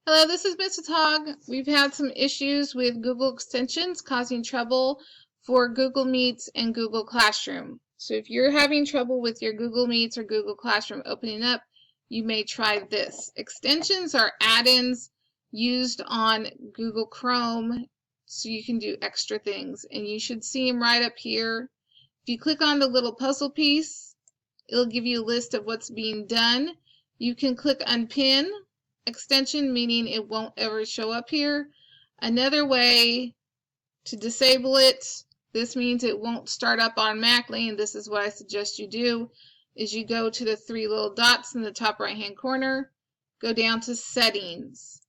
Hello, this is Mrs. Hogg. We've had some issues with Google extensions causing trouble for Google Meets and Google Classroom. So if you're having trouble with your Google Meets or Google Classroom opening up, you may try this. Extensions are add-ins used on Google Chrome so you can do extra things, and you should see them right up here. If you click on the little puzzle piece, it'll give you a list of what's being done. You can click unpin extension, meaning it won't ever show up here. Another way to disable it, this means it won't start up automatically, and this is what I suggest you do, is you go to the three little dots in the top right hand corner, go down to settings.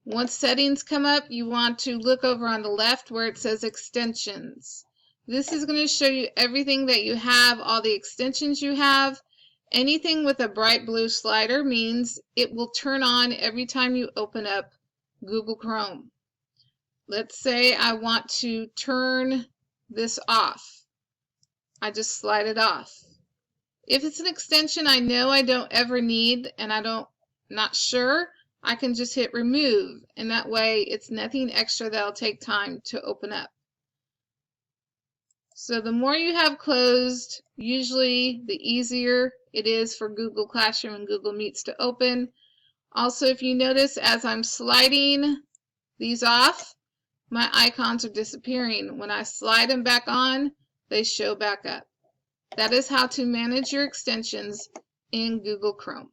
Once settings come up, you want to look over on the left where it says extensions. This is going to show you everything that you have, all the extensions you have. Anything with a bright blue slider means it will turn on every time you open up Google Chrome. Let's say I want to turn this off. I just slide it off. If it's an extension I know I don't ever need and not sure, I can just hit remove, and that way it's nothing extra that'll take time to open up. So the more you have closed, usually the easier it is for Google Classroom and Google Meets to open. Also, if you notice, as I'm sliding these off, my icons are disappearing. When I slide them back on, they show back up. That is how to manage your extensions in Google Chrome.